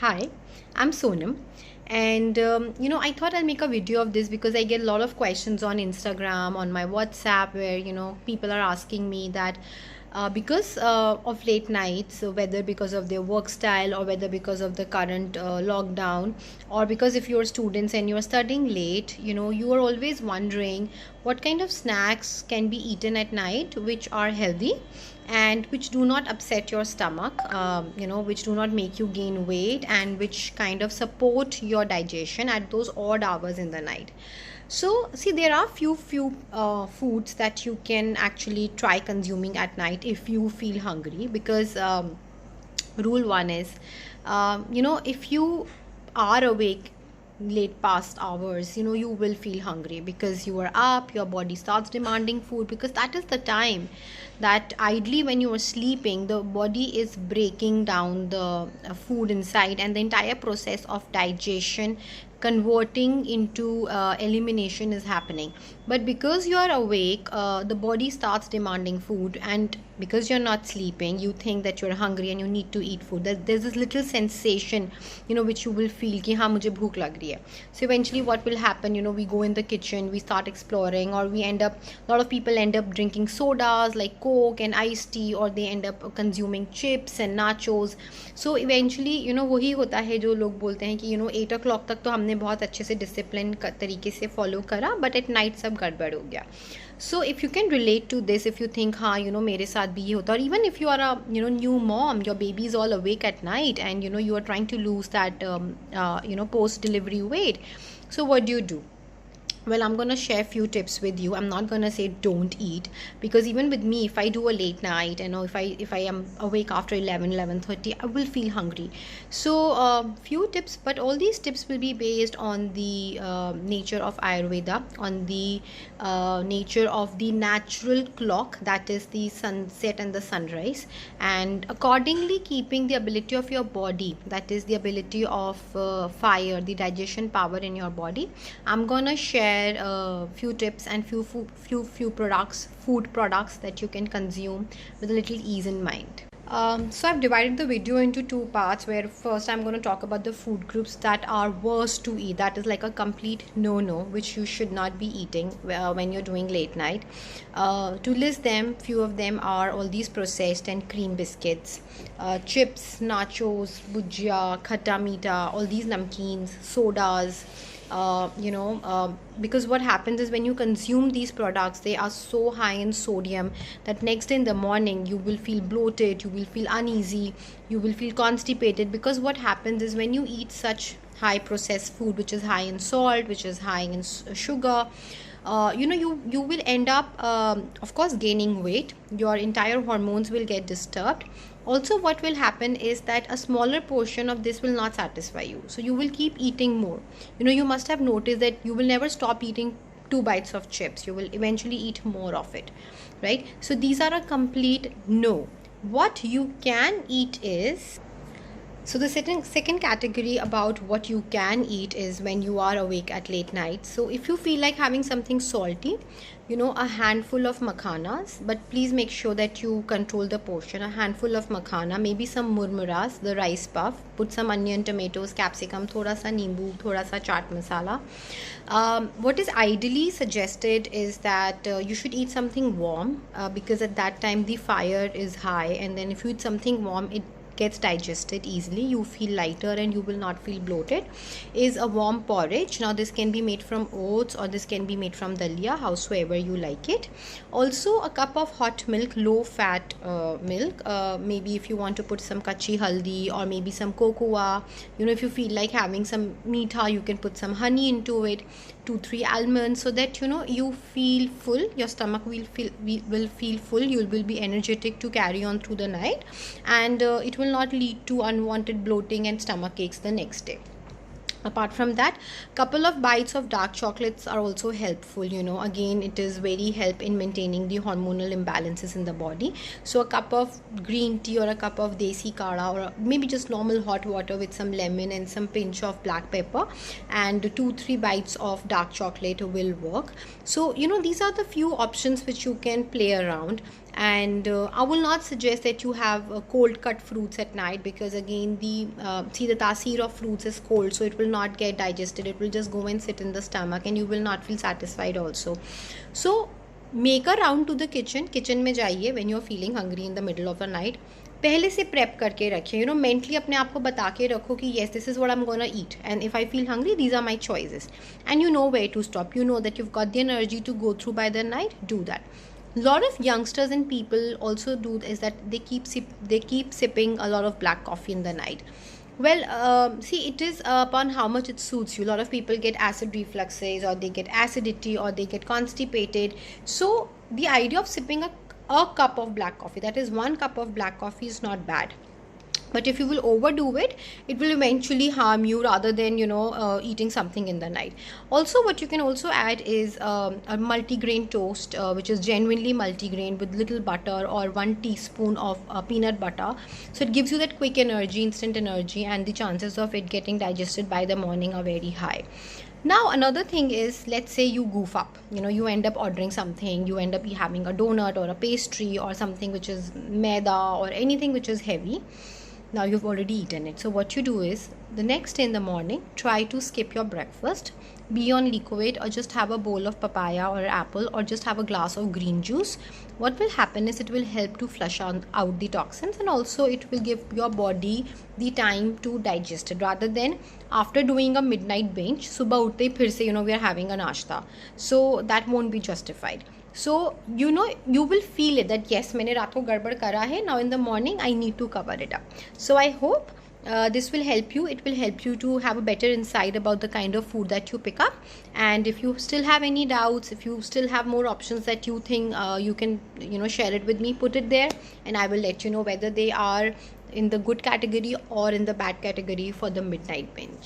Hi, I'm Sonam, and I thought I'll make a video of this because I get a lot of questions on Instagram, on my WhatsApp, where people are asking me that because of late nights, so whether because of their work style or whether because of the current lockdown, or because if you're students and you're studying late, you are always wondering what kind of snacks can be eaten at night which are healthy and which do not upset your stomach, which do not make you gain weight and which kind of support your digestion at those odd hours in the night. So see, there are few foods that you can actually try consuming at night if you feel hungry, because rule one is, if you are awake late past hours, you will feel hungry because you are up, your body starts demanding food, because that is the time that ideally when you are sleeping, the body is breaking down the food inside, and the entire process of digestion, converting into elimination is happening. But because you are awake, the body starts demanding food, and because you're not sleeping, you think that you're hungry and you need to eat food. There's this little sensation, which you will feel ki हाँ मुझे भूख लग रही है. So eventually what will happen, we go in the kitchen, we start exploring, or a lot of people end up drinking sodas like Coke and iced tea, or they end up consuming chips and nachos. So eventually वही होता है जो लोग बोलते हैं कि 8 o'clock तक तो हमने बहुत अच्छे से डिसिप्लिन तरीके से फॉलो करा, बट एट नाइट सब गड़बड़ हो गया. So if you can relate to this, if you think हाँ मेरे साथ भी ये होता, or even if you are a new mom, your baby is all awake at night and you are trying to lose that post delivery weight, so what do? Well, I'm going to share a few tips with you. I'm not going to say don't eat, because even with me, if I do a late night, if I am awake after 11:30, I will feel hungry. So few tips, but all these tips will be based on the nature of Ayurveda, on the nature of the natural clock, that is the sunset and the sunrise, and accordingly keeping the ability of your body, that is the ability of fire, the digestion power in your body. I'm going to share a few tips and few food products that you can consume with a little ease in mind. So I've divided the video into two parts, where first I'm going to talk about the food groups that are worst to eat, that is like a complete no-no, which you should not be eating when you're doing late night. To list them, few of them are all these processed and cream biscuits, chips, nachos, bhujia, khatta meeta, all these namkeens, sodas. Because what happens is, when you consume these products, they are so high in sodium that next day in the morning you will feel bloated, you will feel uneasy, you will feel constipated. Because what happens is, when you eat such high processed food, which is high in salt, which is high in sugar, you will end up of course gaining weight. Your entire hormones will get disturbed. Also, what will happen is that a smaller portion of this will not satisfy you, so you will keep eating more. You must have noticed that you will never stop eating 2 bites of chips. You will eventually eat more of it, right? So these are a complete no. What you can eat is, so the second category about what you can eat is when you are awake at late night. So if you feel like having something salty, a handful of makhanas, but please make sure that you control the portion. A handful of makhana, maybe some murmuras, the rice puff, put some onion, tomatoes, capsicum, thoda sa nimbu, thoda sa chaat masala. What is ideally suggested is that you should eat something warm, because at that time the fire is high, and then if you eat something warm, it gets digested easily, you feel lighter and you will not feel bloated. Is a warm porridge. Now this can be made from oats, or this can be made from dalia, howsoever you like it. Also a cup of hot milk, low fat milk, maybe if you want to put some kachi haldi, or maybe some cocoa. If you feel like having some meetha, you can put some honey into it, 2-3 almonds, so that you feel full, your stomach will feel full, you will be energetic to carry on through the night, and it will not lead to unwanted bloating and stomach aches the next day. Apart from that, couple of bites of dark chocolates are also helpful. Again, it is very help in maintaining the hormonal imbalances in the body. So a cup of green tea, or a cup of desi kada, or maybe just normal hot water with some lemon and some pinch of black pepper, and 2-3 bites of dark chocolate will work. So these are the few options which you can play around. And I will not suggest that you have cold cut fruits at night, because again the see, the tasir of fruits is cold, so it will not get digested. It will just go and sit in the stomach and you will not feel satisfied also. So make a round to the kitchen में जाइए when you are feeling hungry in the middle of the night. पहले से prep करके रखिए, you know, mentally अपने आप को बता के रखो कि yes, this is what I am gonna eat, and if I feel hungry these are my choices, and you know where to stop. You know that you've got the energy to go through by the night. Do that. Lot of youngsters and people also do is that they keep sipping a lot of black coffee in the night. Well, see, it is upon how much it suits you. A lot of people get acid refluxes, or they get acidity, or they get constipated. So the idea of sipping a cup of black coffee, that is 1 cup of black coffee, is not bad. But if you will overdo it, it will eventually harm you, rather than, you know, eating something in the night. Also, what you can also add is a multigrain toast, which is genuinely multigrain, with little butter or 1 teaspoon of peanut butter. So it gives you that quick energy, instant energy, and the chances of it getting digested by the morning are very high. Now another thing is, let's say you goof up, you know, you end up ordering something, you end up having a donut or a pastry or something which is maida or anything which is heavy. Now you've already eaten it. So what you do is, the next day in the morning, try to skip your breakfast, be on liquid, or just have a bowl of papaya or apple, or just have a glass of green juice. What will happen is, it will help to flush out the toxins, and also it will give your body the time to digest it, rather than after doing a midnight binge, subah utte phir se, you know, we are having a nashta. So that won't be justified. So, you know, you will feel it that yes, मैंने रात को गड़बड़ करा है, now in the morning I need to cover it up. So I hope this will help you. It will help you to have a better insight about the kind of food that you pick up. And if you still have any doubts, if you still have more options that you think you can, you know, share it with me, put it there, and I will let you know whether they are in the good category or in the bad category for the midnight binge.